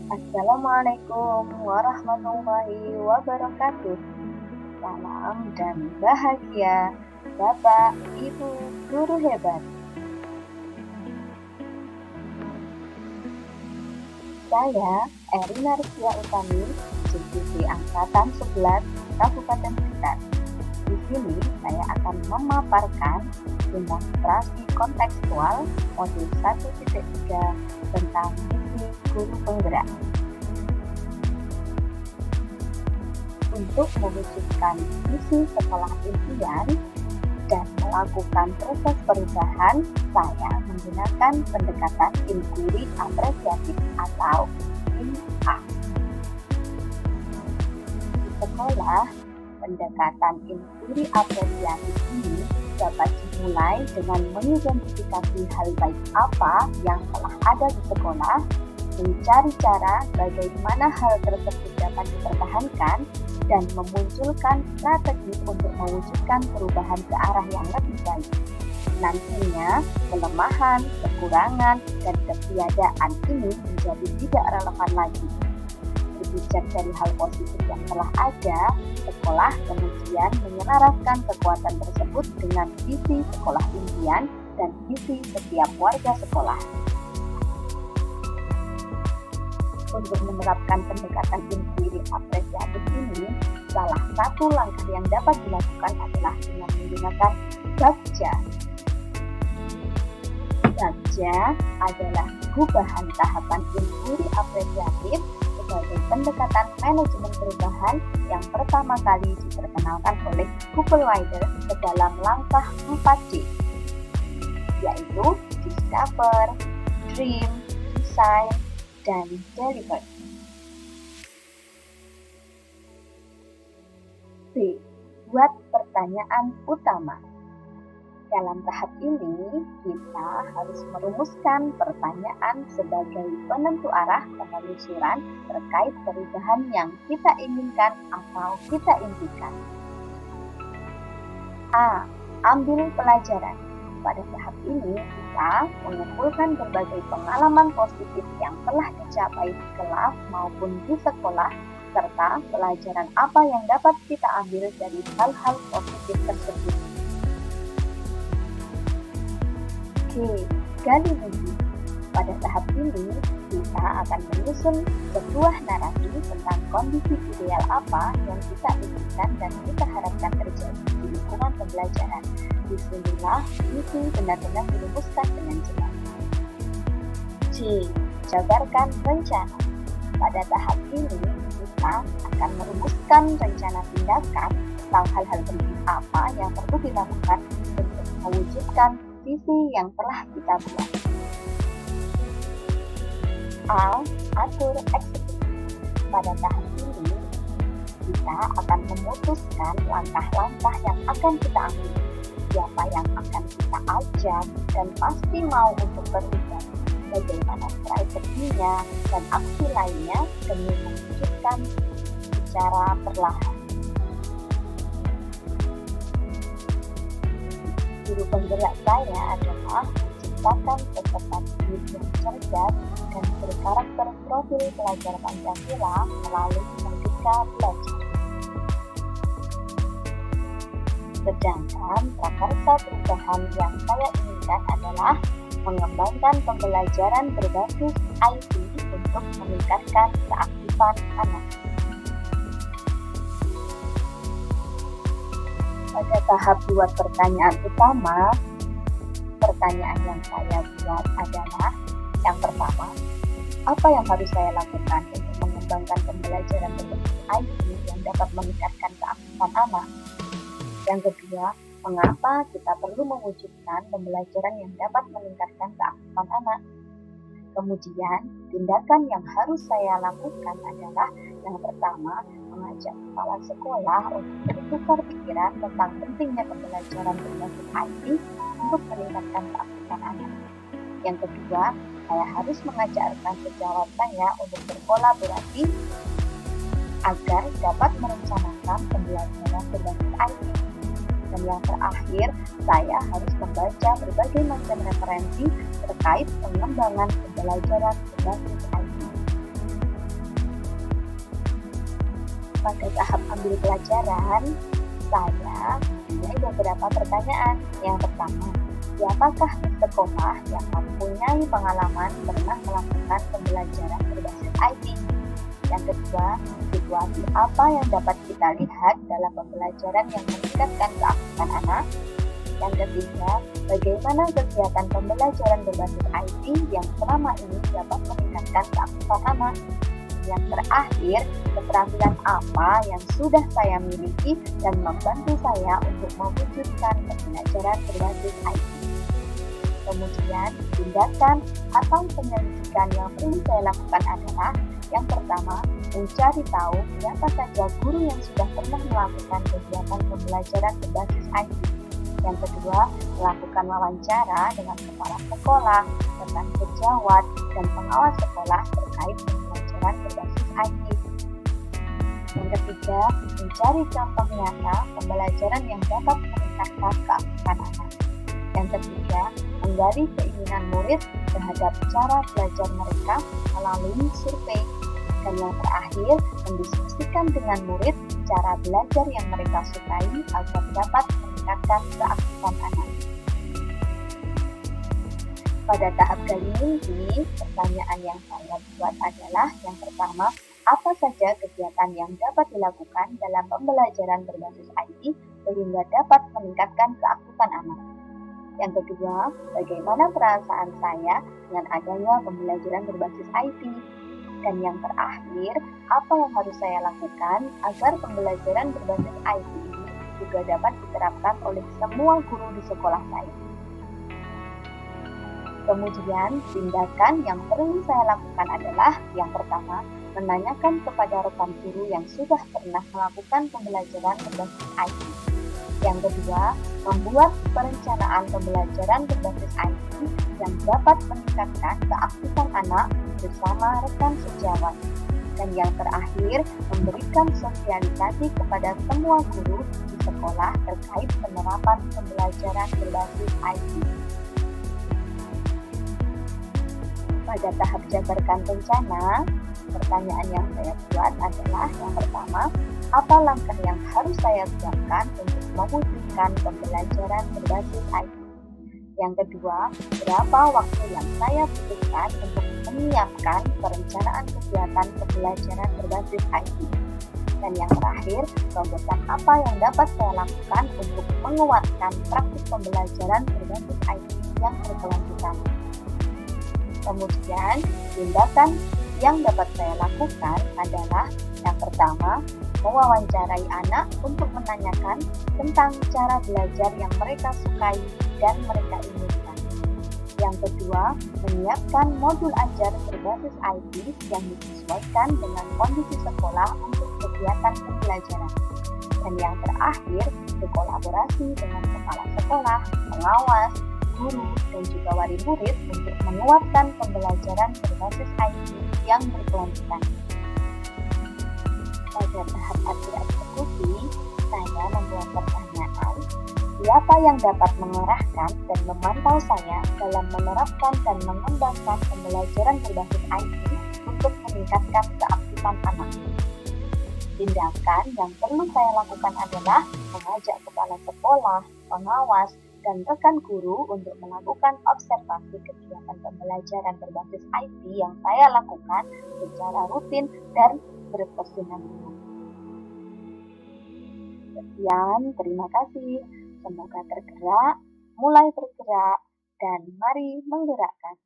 Assalamualaikum warahmatullahi wabarakatuh. Salam dan bahagia, Bapak, Ibu, guru hebat. Saya Erina Rizkia Utami, divisi Angkatan 11 Kabupaten Blitar. Di sini saya akan memaparkan demonstrasi kontekstual modul 1.3 tentang misi guru penggerak. Untuk mewujudkan misi sekolah impian dan melakukan proses perubahan, saya menggunakan pendekatan inquiry apresiatif atau INA. Di sekolah, pendekatan inquiry apresiatif ini dapat dimulai dengan mengidentifikasi hal baik apa yang telah ada di sekolah, mencari cara bagaimana hal tersebut dapat dipertahankan, dan memunculkan strategi untuk mewujudkan perubahan ke arah yang lebih baik. Nantinya, kelemahan, kekurangan, dan ketiadaan ini menjadi tidak relevan lagi. Berbicara dari hal positif yang telah ada, sekolah kemudian menyelaraskan kekuatan tersebut dengan visi sekolah impian dan visi setiap warga sekolah. Untuk menerapkan pendekatan inquiry apresiatif ini, salah satu langkah yang dapat dilakukan adalah dengan menggunakan BAGJA. BAGJA adalah gubahan tahapan inquiry apresiatif sebagai pendekatan manajemen perubahan yang pertama kali diperkenalkan oleh Kupelweider ke dalam langkah 4D, yaitu Discover, Dream, Design, dan Deliver. B. Buat pertanyaan utama. Dalam tahap ini, kita harus merumuskan pertanyaan sebagai penentu arah penelusuran terkait perubahan yang kita inginkan atau kita impikan. A. Ambil pelajaran. Pada tahap ini, kita mengumpulkan berbagai pengalaman positif yang telah dicapai di kelas maupun di sekolah, serta pelajaran apa yang dapat kita ambil dari hal-hal positif tersebut. Gali bukti. Pada tahap ini, kita akan menyusun sebuah narasi tentang kondisi ideal apa yang kita inginkan dan kita harapkan terjadi di lingkungan pembelajaran. Disinilah misi benar-benar dirumuskan dengan jelas. C. Jabarkan rencana. Pada tahap ini, kita akan merumuskan rencana tindakan tentang hal-hal penting apa yang perlu dilakukan untuk mewujudkan visi yang telah kita buat. A. Atur eksekusi. Pada tahap ini, kita akan memutuskan langkah-langkah yang akan kita ambil, siapa yang akan kita ajak, dan pasti mau untuk terlibat, bagaimana strateginya, dan aksi lainnya demi mewujudkan secara perlahan. Guru penggerak saya adalah menciptakan peserta didik yang cerdas dan berkarakter profil pelajar Pancasila melalui Merdeka Belajar. Sedangkan prakarsa perubahan yang saya inginkan adalah mengembangkan pembelajaran berbasis IT untuk meningkatkan keaktifan anak. Pada tahap buat pertanyaan utama, pertanyaan yang saya buat adalah yang pertama, apa yang harus saya lakukan untuk mengembangkan pembelajaran berbasis IT yang dapat meningkatkan keaktifan anak? Yang kedua, mengapa kita perlu mewujudkan pembelajaran yang dapat meningkatkan keaktifan anak? Kemudian, tindakan yang harus saya lakukan adalah yang pertama, mengajak kepala sekolah untuk bertukar pikiran tentang pentingnya pembelajaran berbasis IT untuk meningkatkan keaktifan anak. Yang kedua, saya harus mengajak rekan sejawat saya untuk berkolaborasi agar dapat merencanakan pembelajaran berbasis IT. Dan yang terakhir, saya harus membaca berbagai macam referensi terkait pengembangan pembelajaran berbasis IT. Pada tahap ambil pelajaran, saya mempunyai beberapa pertanyaan. Yang pertama, siapakah di sekolah yang mempunyai pengalaman pernah melakukan pembelajaran berbasis IT? Yang kedua, situasi apa yang dapat kita lihat dalam pembelajaran yang meningkatkan keaktifan anak? Yang ketiga, bagaimana kegiatan pembelajaran berbasis IT yang selama ini dapat meningkatkan keaktifan anak? Yang terakhir, keterampilan apa yang sudah saya miliki dan membantu saya untuk mewujudkan pembelajaran berbasis IT. Kemudian, tindakan atau penyelidikan yang perlu saya lakukan adalah yang pertama, mencari tahu siapa saja guru yang sudah pernah melakukan kegiatan pembelajaran berbasis IT. Yang kedua, melakukan wawancara dengan kepala sekolah, rekan sejawat, dan pengawas sekolah terkait pembelajaran berbasis IT. Yang ketiga, mencari contoh nyata pembelajaran yang dapat meningkatkan keaktifan anak. Yang ketiga, menggali keinginan murid terhadap cara belajar mereka melalui survei. Dan yang terakhir, mendiskusikan dengan murid cara belajar yang mereka sukai agar dapat meningkatkan keaktifan anak. Pada tahap kali ini, pertanyaan yang saya buat adalah yang pertama, apa saja kegiatan yang dapat dilakukan dalam pembelajaran berbasis IT sehingga dapat meningkatkan keaktifan anak? Yang kedua, bagaimana perasaan saya dengan adanya pembelajaran berbasis IT? Dan yang terakhir, apa yang harus saya lakukan agar pembelajaran berbasis IT ini juga dapat diterapkan oleh semua guru di sekolah saya? Kemudian, tindakan yang perlu saya lakukan adalah yang pertama, menanyakan kepada rekan guru yang sudah pernah melakukan pembelajaran berbasis IT. Yang kedua, membuat perencanaan pembelajaran berbasis IT yang dapat meningkatkan keaktifan anak bersama rekan sejawat. Dan yang terakhir, memberikan sosialisasi kepada semua guru di sekolah terkait penerapan pembelajaran berbasis IT. Pada tahap jabarkan rencana, pertanyaan yang saya buat adalah yang pertama, apa langkah yang harus saya siapkan untuk mewujudkan pembelajaran berbasis IT? Yang kedua, berapa waktu yang saya butuhkan untuk menyiapkan perencanaan kegiatan pembelajaran berbasis IT? Dan yang terakhir, terobosan apa yang dapat saya lakukan untuk menguatkan praktik pembelajaran berbasis IT yang berkelanjutan? Kemudian, tindakan yang dapat saya lakukan adalah yang pertama, mewawancarai anak untuk menanyakan tentang cara belajar yang mereka sukai dan mereka inginkan. Yang kedua, menyiapkan modul ajar berbasis IT yang disesuaikan dengan kondisi sekolah untuk kegiatan pembelajaran. Dan yang terakhir, berkolaborasi dengan kepala sekolah, pengawas, guru, dan juga wali murid untuk menguatkan pembelajaran berbasis IT yang berkelanjutan. Pada tahap akhir eksekusi, saya membuat pertanyaan, siapa yang dapat mengarahkan dan memantau saya dalam menerapkan dan mengembangkan pembelajaran berbasis IT untuk meningkatkan keaktifan anak? Tindakan yang perlu saya lakukan adalah mengajak kepala sekolah, pengawas, dan rekan guru untuk melakukan observasi kegiatan pembelajaran berbasis IT yang saya lakukan secara rutin dan berkesinambungan. Sekian, terima kasih. Semoga tergerak, mulai bergerak, dan mari menggerakkan.